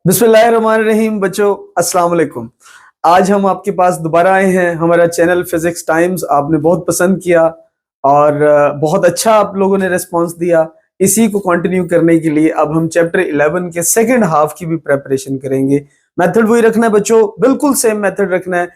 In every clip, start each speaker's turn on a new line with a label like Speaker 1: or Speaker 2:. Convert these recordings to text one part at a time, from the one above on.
Speaker 1: बिस्मिल्लाहिर्रहमानिर्रहीम। बच्चों, अस्सलाम वालेकुम। आज हम आपके पास दोबारा आए हैं। हमारा चैनल फिजिक्स टाइम्स आपने बहुत पसंद किया और बहुत अच्छा आप लोगों ने रिस्पांस दिया। इसी को कंटिन्यू करने के लिए अब हम चैप्टर 11 के सेकंड हाफ की भी प्रेपरेशन करेंगे। मेथड वही रखना है बच्चों, बिल्कुल सेम मेथड रखना है।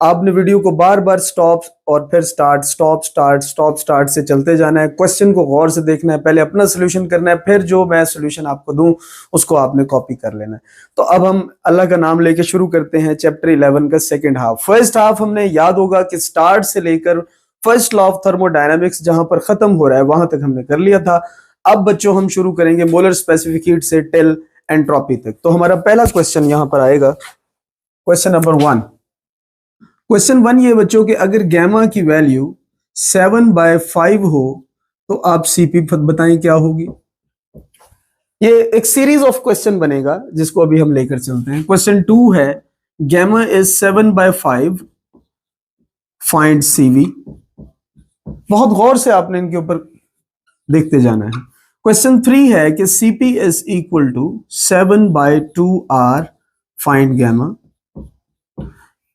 Speaker 1: आपने वीडियो को बार बार स्टॉप और फिर start, stop start, stop start से चलते जाना है। क्वेश्चन को गौर से देखना है, पहले अपना सोल्यूशन करना है, फिर जो मैं सोल्यूशन आपको दूं उसको आपने कॉपी कर लेना है। तो अब हम अल्लाह का नाम लेके शुरू करते हैं चैप्टर 11 का सेकंड हाफ। फर्स्ट हाफ हमने याद होगा कि स्टार्ट से लेकर फर्स्ट लॉ ऑफ थर्मोडायनामिक्स जहां पर खत्म हो रहा है वहां तक हमने कर लिया था। अब बच्चों हम शुरू करेंगे मोलर स्पेसिफिक हीट से टिल एंट्रोपी तक। तो हमारा पहला क्वेश्चन यहां पर आएगा, क्वेश्चन नंबर 1। क्वेश्चन 1 ये बच्चों कि अगर गैमा की वैल्यू 7/5 हो तो आप सीपी बताएं क्या होगी। ये एक सीरीज ऑफ क्वेश्चन बनेगा जिसको अभी हम लेकर चलते हैं। क्वेश्चन 2 है, गैमा इज 7/5, फाइंड सीवी। बहुत गौर से आपने इनके ऊपर देखते जाना है। क्वेश्चन 3 है कि CP is equal to 7/2r, find gamma.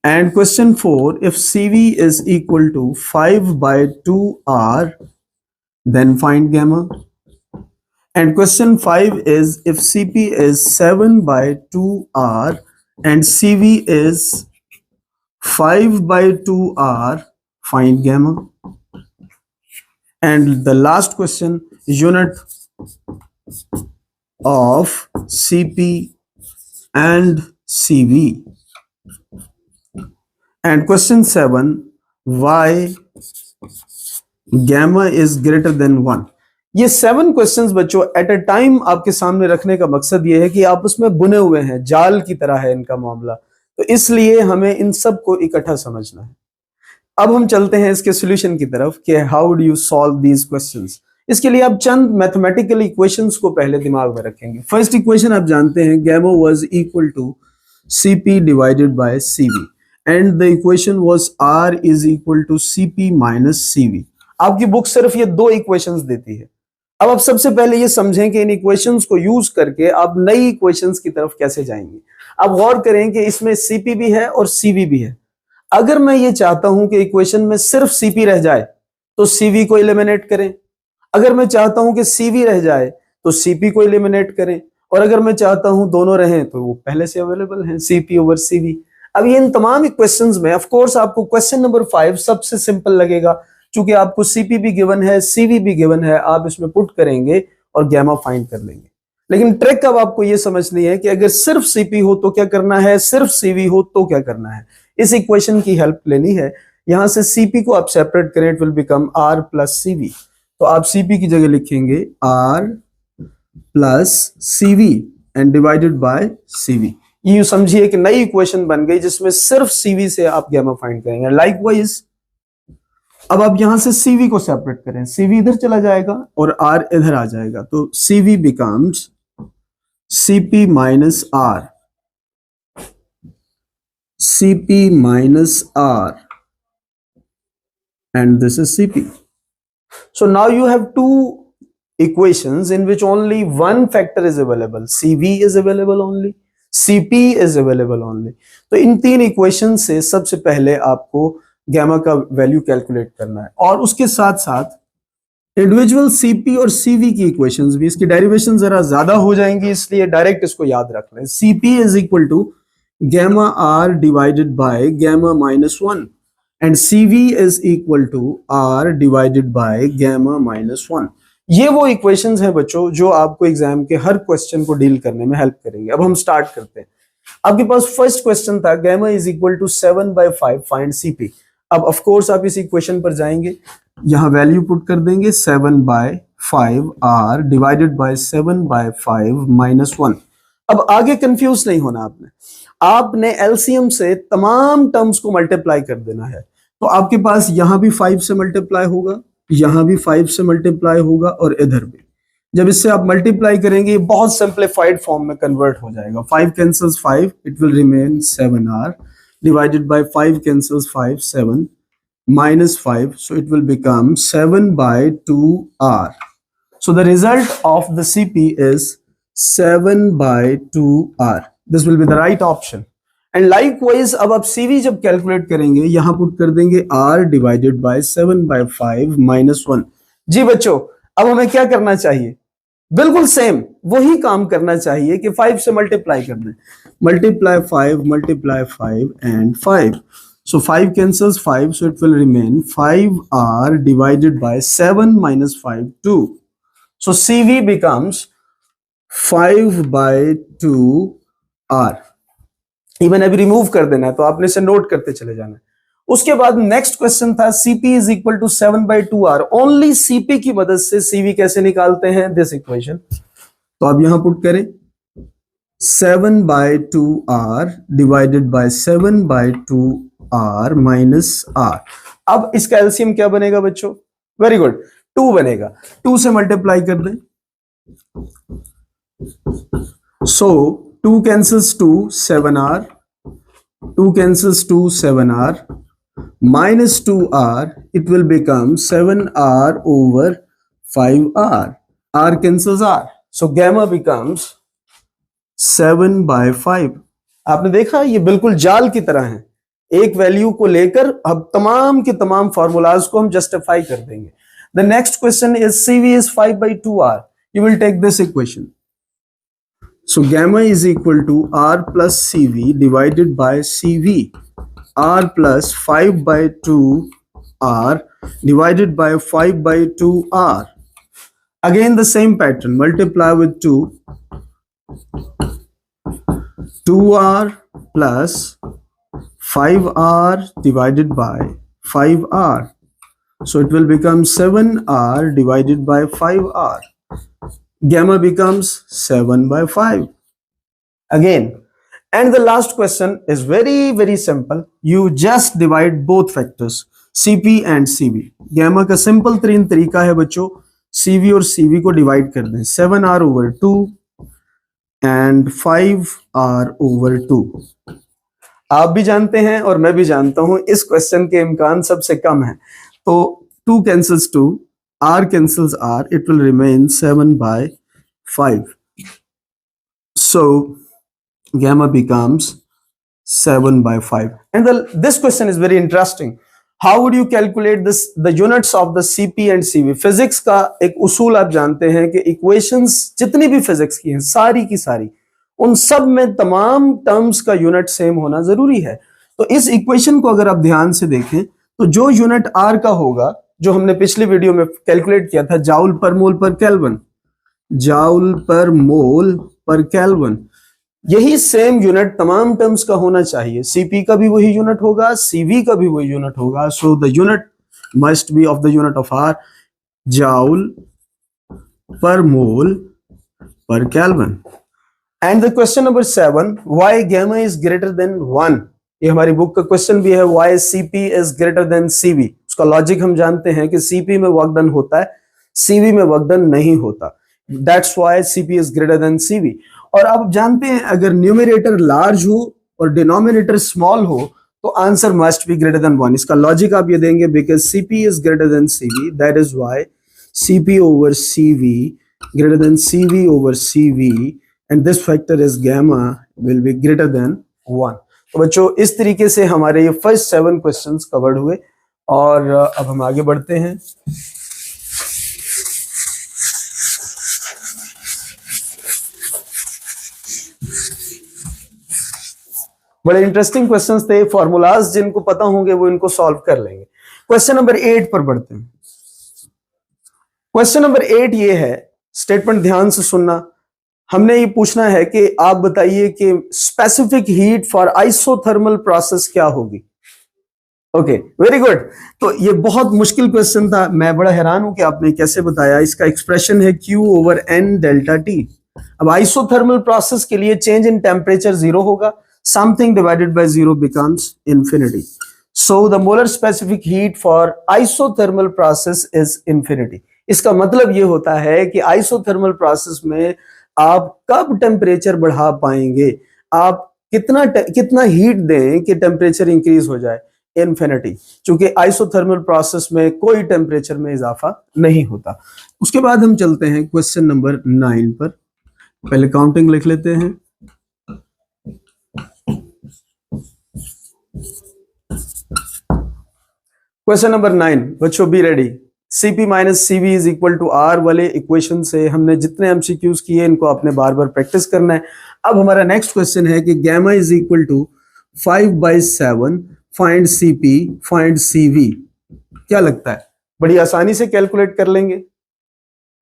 Speaker 1: And question 4, if CV is equal to 5/2r, then find gamma. And question 5 is if CP is 7/2r and CV is 5/2r, find gamma. And the last question, unit of CP and CV. And question 7, why gamma is greater than 1। ये 7 questions बच्चों at a time आपके सामने रखने का मकसद ये है कि आप उसमें बुने हुए हैं, जाल की तरह है इनका मामला, तो इसलिए हमें इन सब को इकट्ठा समझना है। अब हम चलते हैं इसके सॉल्यूशन की तरफ कि how do you solve these questions. इसके लिए आप चंद मैथमेटिकल इक्वेशंस को पहले दिमाग में रखेंगे। फर्स्ट इक्वेशन आप जानते हैं, gamma was equal to CP divided by CV and the equation was R is equal to CP minus CV। आपकी बुक सिर्फ ये 2 इक्वेशंस देती है। अब आप सबसे पहले ये समझें कि इन इक्वेशंस को यूज करके आप नई इक्वेशंस की तरफ कैसे जाएंगे। आप गौर करें कि इसमें CP भी है और CV भी है। अगर मैं ये चाहता हूं कि इक्वेशन में सिर्फ CP रह जाए तो CV को एलिमिनेट करें। अगर मैं चाहता हूं कि CV रह जाए तो CP को एलिमिनेट करें। और अगर मैं चाहता हूं दोनों रहें तो वो पहले से अवेलेबल हैं, CP ओवर CV। अब ये इन तमाम इक्वेशंस में ऑफ कोर्स आपको क्वेश्चन नंबर 5 सबसे सिंपल लगेगा, क्योंकि आपको CP भी गिवन है, CV भी गिवन है। आप इसमें पुट करेंगे और गैमा फाइंड कर लेंगे। लेकिन ट्रिक अब आपको ये समझनी है कि अगर सिर्फ CP हो तो क्या करना है, सिर्फ CV हो तो क्या करना है। इस इक्वेशन की हेल्प लेनी है। यहां से CP को आप सेपरेट करें, it will become R plus CV। तो आप CP की जगह लिखेंगे R plus CV and divided by CV। ये समझिए कि नई इक्वेशन बन गई जिसमें सिर्फ CV से आप गैमा फाइंड करेंगे। लाइकवाइज अब आप यहां से CV को सेपरेट करें, CV इधर चला जाएगा और R इधर आ जाएगा, तो CV becomes CP minus R, CP minus R, and this is CP. So now you have two equations in which only one factor is available, CV is available only, CP is available only। तो इन 3 equation से सबसे पहले आपको gamma का value calculate करना है और उसके साथ साथ इंडिविजुअल CP और CV की इक्वेशंस भी, इसकी डेरिवेशन जरा ज्यादा हो जाएंगी इसलिए डायरेक्ट इसको याद रख लें। CP is equal to gamma R divided by gamma minus 1 and CV is equal to R divided by gamma minus 1। ये वो इक्वेशंस हैं बच्चों जो आपको एग्जाम के हर क्वेश्चन को डील करने में हेल्प करेंगे। अब हम स्टार्ट करते हैं। आपके पास फर्स्ट क्वेश्चन था, gamma is equal to 7/5, find CP। अब ऑफ कोर्स आप इस इक्वेशन पर जाएंगे, यहां वैल्यू पुट कर देंगे 7/5 R डिवाइडेड बाय 7/5 माइनस 1। अब आगे कंफ्यूज नहीं होना आपने एलसीएम से तमाम टर्म्स को मल्टीप्लाई कर देना है। तो आपके पास यहां भी 5 से मल्टीप्लाई होगा, यहां भी 5 से मल्टीप्लाई होगा और इधर भी। जब इससे आप मल्टीप्लाई करेंगे ये बहुत सिंप्लीफाइड फॉर्म में कन्वर्ट हो जाएगा। 5 cancels 5, it will remain 7R divided by 5 cancels 5, 7 minus 5, so it will become 7/2R। So the result of the CP is 7/2r. This will be the right option. And likewise, अब आप CV जब calculate करेंगे यहां put कर देंगे r divided bye 7/5 minus 1. जी बच्चों, अब हमें क्या करना चाहिए? बिल्कुल सेम वही काम करना चाहिए कि 5 से मल्टीप्लाई कर दें. Multiply 5 and 5. So 5 cancels 5, so it will remain 5r divided by 7 minus 5, 2. So CV becomes 5/2r. Even अभी रिमूव कर देना है तो आपने इसे नोट करते चले जाना है. उसके बाद नेक्स्ट क्वेश्चन था CP is equal to 7/2r. Only CP की मदद से CV कैसे निकालते हैं? This equation. तो आप यहां पुट करें 7/2r divided by 7/2r minus r. अब इसका एलसीएम क्या बनेगा बच्चों? वेरी गुड, 2 बनेगा. 2 से मल्टीप्लाई कर दें. सो 2 cancels 2, 7r. 2 cancels 2, 7r. Minus 2r, it will become 7r over 5r. r cancels r. So gamma becomes 7/5. आपने देखा ये बिल्कुल जाल की तरह है. एक वैल्यू को लेकर अब तमाम के तमाम फॉर्मूलाज को हम जस्टिफाई कर देंगे. The next question is CV is 5/2r. You will take this equation. So gamma is equal to r plus CV divided by CV. r plus 5/2r divided by 5/2r. Again the same pattern. Multiply with 2. 2r plus 5r divided by 5r. So it will become 7r divided by 5r. Gamma becomes 7/5. Again, and the last question is very simple. You just divide both factors CP and CV. Gamma का simple तरीका है बच्चों, CV और CV को divide कर दें. 7r over 2 and 5r over 2. आप भी जानते हैं और मैं भी जानता हूं इस क्वेश्चन के इम्कान सबसे कम है. तो 2 cancels 2, r cancels r, it will remain 7/5. So gamma becomes 7/5. And this question is very interesting. How would you calculate the units of the CP and CV? Physics का एक उसूल आप जानते हैं कि इक्वेशंस जितनी भी फिजिक्स की हैं सारी की सारी, उन सब में तमाम टर्म्स का यूनिट सेम होना जरूरी है. तो इस इक्वेशन को अगर आप ध्यान से देखें तो जो यूनिट R का होगा, जो हमने पिछली वीडियो में कैलकुलेट किया था, जाउल पर मोल पर केल्विन, जाउल पर मोल पर केल्विन, यही सेम यूनिट तमाम टर्म्स का होना चाहिए. CP का भी वही यूनिट होगा, CV का भी वही यूनिट होगा. So the unit must be of the unit of R, joule पर मोल पर kelvin. And the question number 7, why gamma is greater than 1. ये हमारी बुक का क्वेश्चन भी है. Why CP is greater than CV. उसका लॉजिक हम जानते हैं कि CP में वर्क डन होता है, CV में वर्क डन नहीं होता. That's why CP is greater than CV. और आप जानते हैं अगर न्यूमरेटर लार्ज हो और डिनोमिनेटर स्मॉल हो तो answer must be greater than 1. इसका लॉजिक आप ये देंगे because CP is greater than CV, that is why CP over CV greater than CV over CV, and this factor is gamma will be greater than 1. तो बच्चों इस तरीके से हमारे ये फर्स्ट 7 क्वेश्चंस कवर्ड हुए और अब हम आगे बढ़ते हैं. बड़े इंटरेस्टिंग क्वेश्चंस थे. फॉर्मूलाज जिनको पता होंगे वो इनको सॉल्व कर लेंगे. क्वेश्चन नंबर 8 पर बढ़ते हैं. क्वेश्चन नंबर 8 ये है, स्टेटमेंट ध्यान से सुनना. हमने ये पूछना है कि आप बताइए कि specific heat for isothermal process क्या होगी. Okay, very good. तो ये बहुत मुश्किल क्वेश्चन था. मैं बड़ा हैरान हूं कि आपने कैसे बताया. इसका एक्सप्रेशन है Q over N delta T. अब आइसोथर्मल प्रोसेस के लिए चेंज इन टेम्परेचर 0 होगा. Something divided by 0 becomes infinity. So the molar specific heat for isothermal process is infinity. इसका मतलब ये होता है कि आइसोथर्मल प्रोसेस में आप कब टेम्परेचर बढ़ा पाएंगे, आप कितना हीट दें कि टेम्परेचर इंक्रीज हो जाए, इंफिनिटी. क्योंकि आइसोथर्मल प्रोसेस में कोई टेम्परेचर में इजाफा नहीं होता. उसके बाद हम चलते हैं क्वेश्चन नंबर 9 पर. पहले काउंटिंग लिख लेते हैं। क्वेश्चन नंबर 9 बच्चों be ready. Cp minus CV is equal to R वाले इक्वेशन से हमने जितने MCQs किए इनको आपने बार बार प्रैक्टिस करना है। अब हमारा नेक्स्ट क्वेश्चन है कि gamma is equal to 5/7, find Cp, find CV। क्या लगता है, बड़ी आसानी से कैलकुलेट कर लेंगे?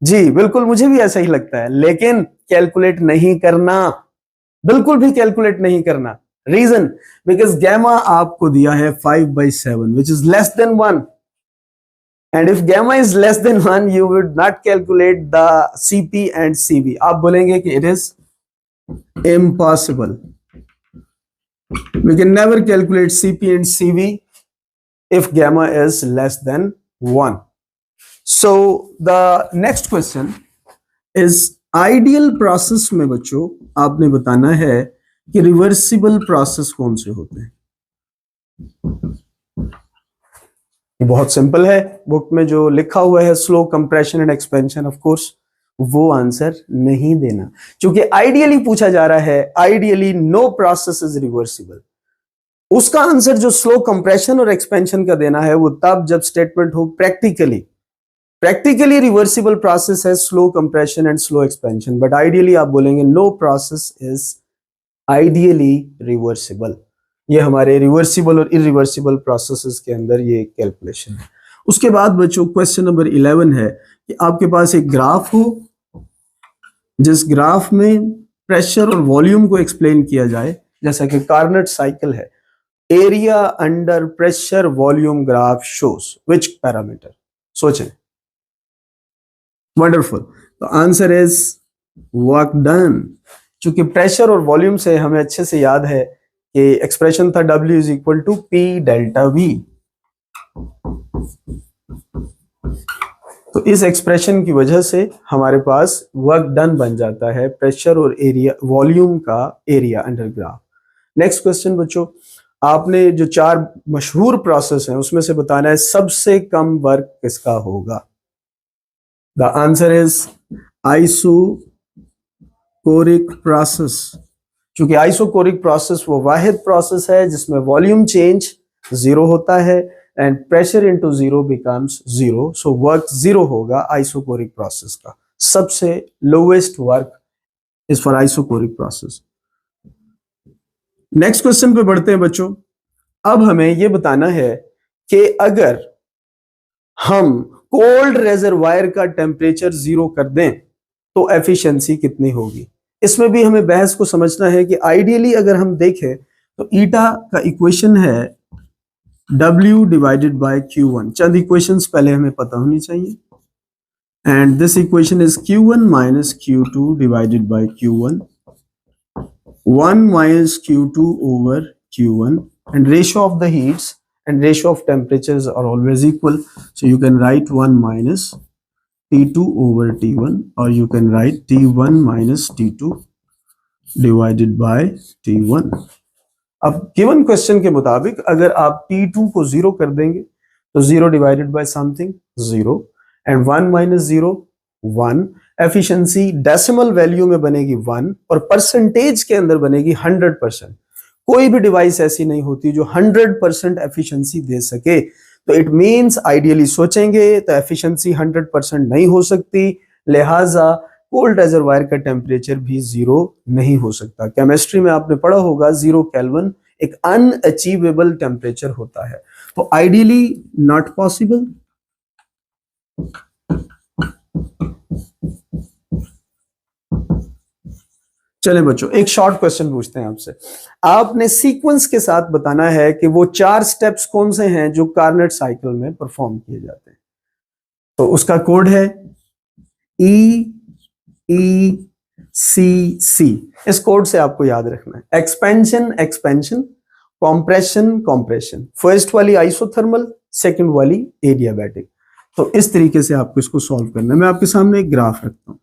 Speaker 1: जी बिल्कुल, मुझे भी ऐसा ही लगता है, लेकिन कैलकुलेट नहीं करना, बिल्कुल भी कैलकुलेट नहीं करना। रीजन, बिकॉज गैमा आपको दिया है 5/7 which is less than 1, and if gamma is less than 1 you would not calculate the Cp and CV। आप बोलेंगे कि it is impossible, we can never calculate Cp and CV if gamma is less than 1. So the next question is ideal process में बच्चों आपने बताना है कि reversible process कौन से होते हैं। ये बहुत सिंपल है, बुक में जो लिखा हुआ है slow compression and expansion, of course वो आंसर नहीं देना, क्योंकि आइडियली पूछा जा रहा है, ideally no process is reversible. उसका आंसर जो स्लो कंप्रेशन और एक्सपेंशन का देना है वो तब जब स्टेटमेंट हो प्रैक्टिकली रिवर्सिबल प्रोसेस है slow compression and slow expansion, but ideally आप बोलेंगे no process is ideally reversible. ये हमारे रिवर्सिबल और इरिवर्सिबल प्रोसेसेस के अंदर ये कैलकुलेशन है। उसके बाद बच्चों क्वेश्चन नंबर 11 है कि आपके पास एक ग्राफ हो, जिस ग्राफ में प्रेशर और वॉल्यूम को एक्सप्लेन किया जाए, जैसा कि कार्नट साइकिल है। Area under pressure volume graph shows which parameter? सोचें। वंडरफुल, तो आंसर इज वर्क डन। चूंकि प्रेशर और वॉल्यूम से हमें अच्छे से याद है कि एक्सप्रेशन था W is equal to P delta V। तो इस एक्सप्रेशन की वजह से हमारे पास वर्क डन बन जाता है प्रेशर और एरिया वॉल्यूम का area under graph. Next question बच्चों, आपने जो 4 मशहूर प्रोसेस हैं उसमें से बताना है सबसे कम वर्क किसका होगा। The answer is isochoric process. क्योंकि आइसोकोरिक प्रोसेस वो वाहिद प्रोसेस है जिसमें वॉल्यूम चेंज 0 होता है and pressure into 0 becomes 0, so work 0 होगा आइसोकोरिक प्रोसेस का। सबसे lowest work is for isochoric process. Next question पे बढ़ते हैं बच्चों। अब हमें यह बताना है कि अगर हम कोल्ड रेजरवायर का टेम्परेचर 0 कर दें तो एफिशिएंसी कितनी होगी। इसमें भी हमें बहस को समझना है कि आइडियली अगर हम देखें तो ईटा का इक्वेशन है W divided by Q1। Chand equations पहले हमें पता होनी चाहिए, and this equation is Q1 minus Q2 divided by Q1, 1 minus Q2 over Q1, and ratio of the heats and ratio of temperatures are always equal, so you can write 1 minus T2 over T1, or you can write T1 minus T2 divided by T1। अब given question के मुताबिक अगर आप T2 को 0 कर देंगे तो 0 divided by something 0, and 1 minus 0 1। Efficiency decimal value में बनेगी 1 और परसेंटेज के अंदर बनेगी 100%। कोई भी डिवाइस ऐसी नहीं होती जो 100% एफिशिएंसी दे सके, तो इट मींस आइडियली सोचेंगे तो एफिशिएंसी 100% नहीं हो सकती, लिहाजा कोल्ड रेजरवायर का टेम्परेचर भी 0 नहीं हो सकता। केमिस्ट्री में आपने पढ़ा होगा 0 केल्विन एक अनअचीवेबल टेम्परेचर होता है, तो आइडियली नॉट पॉसिबल। चलें बच्चों, एक शॉर्ट क्वेश्चन पूछते हैं आपसे। आपने सीक्वेंस के साथ बताना है कि वो 4 स्टेप्स कौन से हैं जो कार्नेट साइकिल में परफॉर्म किए जाते हैं। तो उसका कोड है EECC। इस कोड से आपको याद रखना है expansion expansion, compression compression. First वाली आइसोथर्मल, सेकंड वाली एडियाबैटिक। तो इस तरीके से आपको इसको सॉल्व करना है। मैं आपके सामने एक ग्राफ रखता हूं।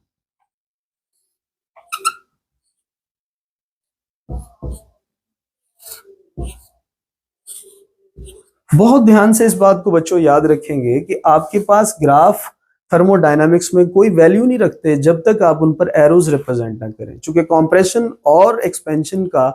Speaker 1: बहुत ध्यान से इस बात को बच्चों याद रखेंगे कि आपके पास ग्राफ थर्मोडायनामिक्स में कोई वैल्यू नहीं रखते जब तक आप उन पर एरोज रिप्रेजेंट ना करें, क्योंकि कॉम्प्रेशन और एक्सपेंशन का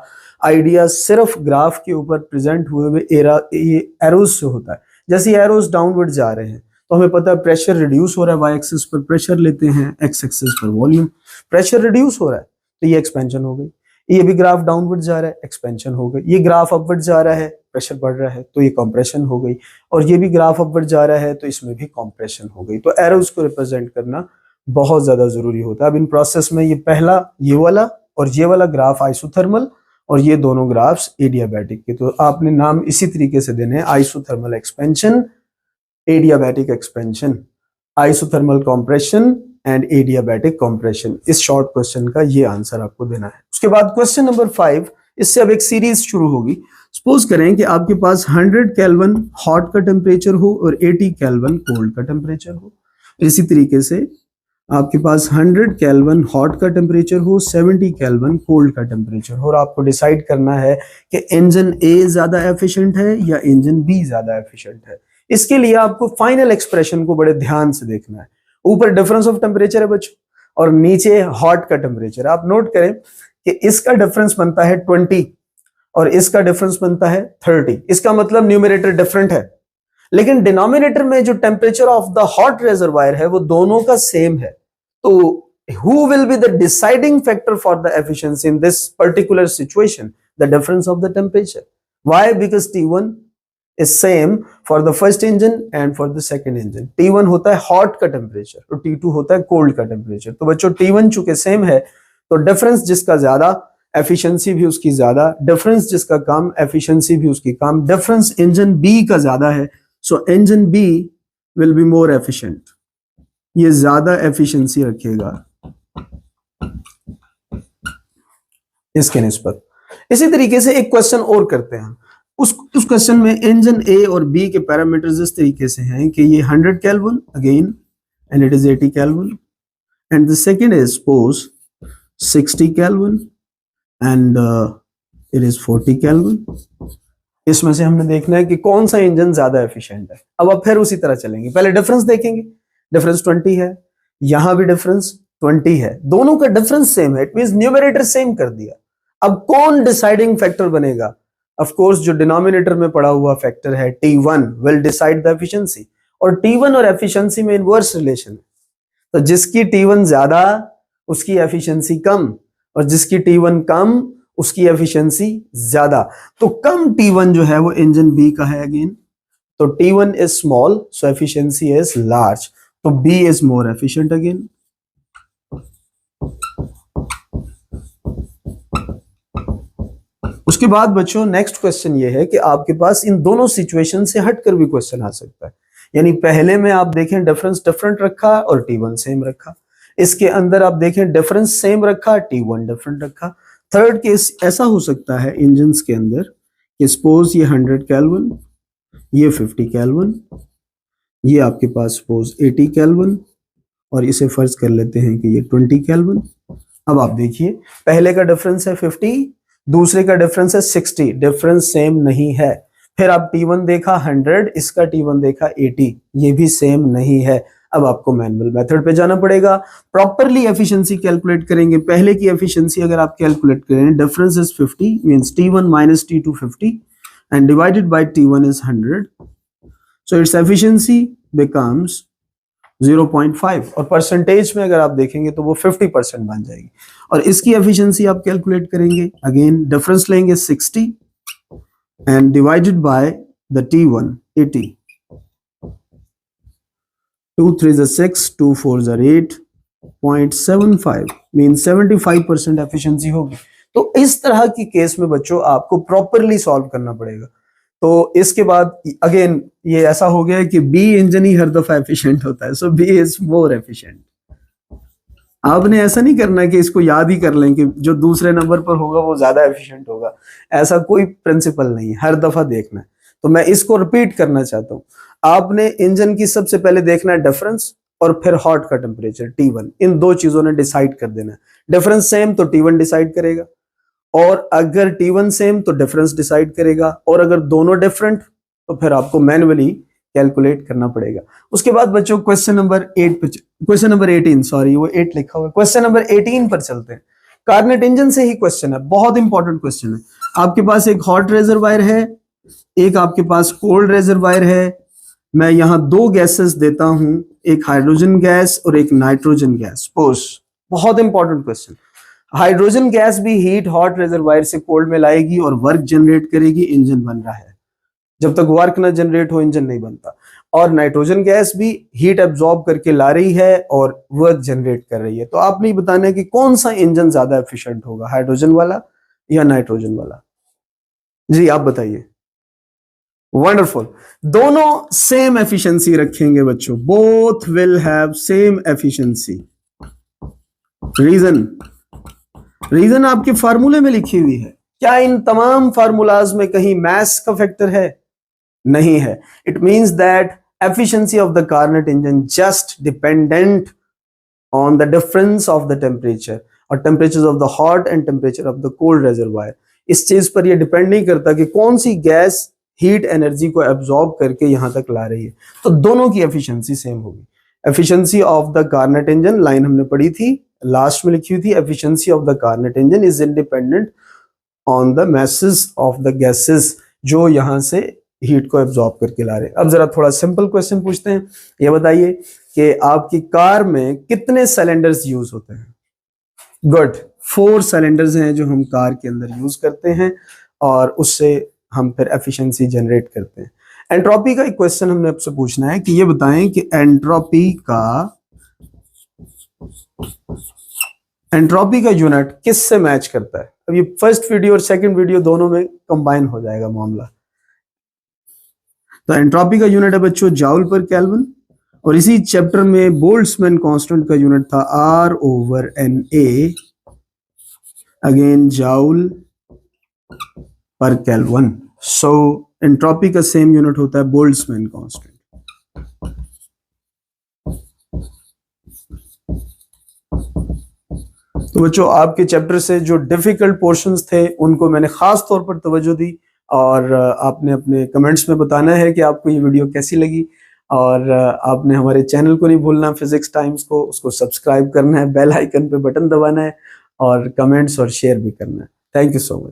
Speaker 1: आइडिया सिर्फ ग्राफ के ऊपर प्रेजेंट हुए हुए एरोज से होता है। जैसे एरोज डाउनवर्ड जा रहे हैं तो हमें पता है प्रेशर रिड्यूस हो रहा है, वाई एक्सिस पर प्रेशर लेते हैं, एक्स एक्सिस पर वॉल्यूम, प्रेशर रिड्यूस हो रहा है तो ये एक्सपेंशन हो गई। ये भी ग्राफ डाउनवर्ड जा रहा है, एक्सपेंशन हो गई। ये ग्राफ अपवर्ड जा रहा है, प्रेशर बढ़ रहा है तो ये कंप्रेशन हो गई। और ये भी ग्राफ अपवर्ड जा रहा है तो इसमें भी कंप्रेशन हो गई। तो एरोज को रिप्रेजेंट करना बहुत ज्यादा जरूरी होता है। अब इन प्रोसेस में ये पहला ये वाला और ये वाला ग्राफ आइसोथर्मल और ये दोनों ग्राफ्स एडियाबैटिक के, तो आपने नाम इसी तरीके से देने हैं, isothermal expansion, adiabatic expansion, isothermal compression and adiabatic compression. इस शॉर्ट क्वेश्चन का ये आंसर आपको देना है। उसके बाद क्वेश्चन नंबर 5, इससे अब एक सीरीज शुरू होगी। सपोज करें कि आपके पास 100 केल्विन हॉट का टेम्परेचर हो और 80 केल्विन कोल्ड का टेम्परेचर हो। इसी तरीके से आपके पास 100 केल्विन हॉट का टेम्परेचर हो, 70 केल्विन कोल्ड का टेम्परेचर हो, और आपको डिसाइड करना है कि इंजन ए ज्यादा एफिशिएंट है या इंजन बी ज्यादा एफिशिएंट है। इसके लिए आपको फाइनल एक्सप्रेशन को बड़े ध्यान से देखना है। ऊपर डिफरेंस ऑफ टेम्परेचर है बच्चों और नीचे हॉट का टेम्परेचर। आप नोट करें कि इसका डिफरेंस बनता है 20 और इसका डिफरेंस बनता है 30। इसका मतलब न्यूमरेटर डिफरेंट है, लेकिन डिनोमिनेटर में जो temperature of the hot reservoir है वो दोनों का सेम है। तो who will be the deciding factor for the efficiency in this particular situation? The difference of the temperature. Why? Because T1 is same for the first engine and for the second engine. T1 होता है hot का temperature और T2 होता है cold का temperature. तो बच्चों T1 चूंकि सेम है तो डिफरेंस जिसका ज्यादा एफिशिएंसी भी उसकी ज्यादा, डिफरेंस जिसका कम एफिशिएंसी भी उसकी कम। डिफरेंस इंजन बी का ज्यादा है, so engine B will be more efficient, ये ज्यादा एफिशिएंसी रखेगा इसके निस्बत। इसी तरीके से एक क्वेश्चन और करते हैं। उस क्वेश्चन में इंजन ए और बी के पैरामीटर्स इस तरीके से हैं कि ये 100 kelvin again and it is 80 kelvin and the second is suppose 60 kelvin and it is 40 kelvin. इसमें से हमने देखना है कि कौन सा इंजन ज्यादा एफिशिएंट है। अब आप फिर उसी तरह चलेंगे, पहले डिफरेंस देखेंगे, डिफरेंस 20 है, यहां भी डिफरेंस 20 है, दोनों का डिफरेंस सेम है, इट मींस न्यूमरेटर सेम कर दिया। अब कौन डिसाइडिंग फैक्टर बनेगा? ऑफ कोर्स जो डिनोमिनेटर में पड़ा हुआ फैक्टर है T1 will decide the efficiency, और T1 और एफिशिएंसी में इनवर्स रिलेशन है। तो जिसकी T1 ज्यादा उसकी एफिशिएंसी कम, और जिसकी T1 कम उसकी एफिशिएंसी ज्यादा। तो कम T1 जो है वो इंजन बी का है अगेन, तो T1 is small, so efficiency is large. तो B is more efficient again. उसके बाद बच्चों नेक्स्ट क्वेश्चन ये है कि आपके पास इन दोनों सिचुएशन से हटकर भी क्वेश्चन आ सकता है। यानी पहले में आप देखें डिफरेंस डिफरेंट रखा और T1 सेम रखा, इसके अंदर आप देखें डिफरेंस सेम रखा, T1 डिफरेंट रखा। थर्ड केस ऐसा हो सकता है इंजन्स के अंदर कि सपोज ये 100 केल्विन, ये 50 केल्विन, ये आपके पास सपोज 80 केल्विन, और इसे फर्ज कर लेते हैं कि ये 20 केल्विन। अब आप देखिए पहले का डिफरेंस है 50, दूसरे का डिफरेंस है 60, डिफरेंस सेम नहीं है। फिर आप T1 देखा 100, इसका T1 देखा 80, ये भी सेम नहीं है। अब आपको मैनुअल मेथड पे जाना पड़ेगा, प्रॉपरली एफिशिएंसी कैलकुलेट करेंगे। पहले की एफिशिएंसी अगर आप कैलकुलेट करें, difference is 50 means T1 minus T2 50 and divided by T1 is 100, so its efficiency becomes 0.5, और परसेंटेज में अगर आप देखेंगे तो वो 50% बन जाएगी। और इसकी एफिशिएंसी आप कैलकुलेट करेंगे, अगेन डिफरेंस लेंगे 60 and divided by the T1 80, 2 3s are 6, 2 4s are 8, 0.75 means 75% efficiency होगी। तो इस तरह की केस में बच्चों आपको प्रॉपरली सॉल्व करना पड़ेगा। तो इसके बाद अगेन ये ऐसा हो गया है कि बी इंजन ही हर दफा एफिशिएंट होता है, सो बी इज मोर एफिशिएंट। आपने ऐसा नहीं करना है कि इसको याद ही कर लें कि जो दूसरे नंबर पर होगा वो ज्यादा एफिशिएंट होगा, ऐसा कोई प्रिंसिपल नहीं है, हर दफा देखना है। तो मैं इसको रिपीट करना चाहता हूँ, आपने इंजन की सबसे पहले देखना है डिफरेंस और फिर हॉट का टेम्परेचर T1, इन दो चीजों ने डिसाइड कर देना है। डिफरेंस सेम तो T1 डिसाइड करेगा, और अगर T1 सेम तो डिफरेंस डिसाइड करेगा, और अगर दोनों डिफरेंट तो फिर आपको मैन्युअली कैलकुलेट करना पड़ेगा। उसके बाद बच्चों क्वेश्चन नंबर 18, सॉरी वो 8 लिखा हुआ है, क्वेश्चन नंबर 18 पर चलते हैं। कार्नेट इंजन से ही क्वेश्चन है, बहुत इंपॉर्टेंट क्वेश्चन है। आपके पास एक हॉट रेजरवायर है, एक आपके पास कोल्ड रेजरवायर है। मैं यहां 2 गैसेस देता हूं, एक हाइड्रोजन गैस और एक नाइट्रोजन गैस। सपोज, बहुत इंपॉर्टेंट क्वेश्चन, हाइड्रोजन गैस भी हीट हॉट रेजरवायर से कोल्ड में लाएगी और वर्क जनरेट करेगी, इंजन बन रहा है। जब तक वर्क ना जनरेट हो इंजन नहीं बनता। और नाइट्रोजन गैस भी हीट एब्जॉर्ब करके ला रही है और वर्क जनरेट कर रही है। तो आपने बताना है कि कौन सा इंजन ज्यादा एफिशिएंट होगा, हाइड्रोजन वाला या नाइट्रोजन वाला। जी आप बताइए। वंडरफुल, दोनों सेम एफिशिएंसी रखेंगे बच्चों, both will have same efficiency. Reason आपके फार्मूले में लिखी हुई है। क्या इन तमाम फार्मूलाज में कहीं मैथ्स का फैक्टर है? नहीं है। It means that efficiency of the Carnot engine just dependent on the difference of the temperature और temperatures of the hot and temperature of the cold reservoir। इस चीज पर ये डिपेंड नहीं करता कि कौन सी गैस हीट एनर्जी को एब्जॉर्ब करके यहां तक ला रही है। तो दोनों की एफिशिएंसी सेम होगी। Efficiency of the Carnot engine, line हमने पढ़ी थी, लास्ट में लिखी हुई थी, efficiency of the Carnot engine is independent on the masses of the gases जो यहां से हीट को एब्जॉर्ब करके ला रहे हैं। अब जरा थोड़ा सिंपल क्वेश्चन पूछते हैं। ये बताइए कि आपकी कार में कितने सिलेंडर्स यूज होते हैं? गुड, 4 सिलेंडर्स हैं जो हम कार के अंदर यूज करते हैं और उससे हम फिर एफिशिएंसी जनरेट करते हैं। एंट्रोपी का एक क्वेश्चन हमने आपसे पूछना है कि ये बताएं कि एंट्रोपी का यूनिट किससे मैच करता है। अब ये फर्स्ट वीडियो और सेकंड वीडियो दोनों में कंबाइन हो जाएगा मामला। तो एंट्रोपी का यूनिट है बच्चों जाउल पर केल्विन, और इसी चैप्टर में बोल्ट्जमैन कांस्टेंट का यूनिट था R/NA, again joule per kelvin. So entropy का सेम यूनिट होता है बोल्ट्जमैन कांस्टेंट। तो बच्चों आपके चैप्टर से जो डिफिकल्ट पोर्शंस थे उनको मैंने खास तौर पर तवज्जो दी, और आपने अपने कमेंट्स में बताना है कि आपको ये वीडियो कैसी लगी। और आपने हमारे चैनल को नहीं भूलना, फिजिक्स टाइम्स को, उसको सब्सक्राइब करना है, बेल आइकन पे बटन दबाना है और कमेंट्स और शेयर भी करना है। Thank you so much.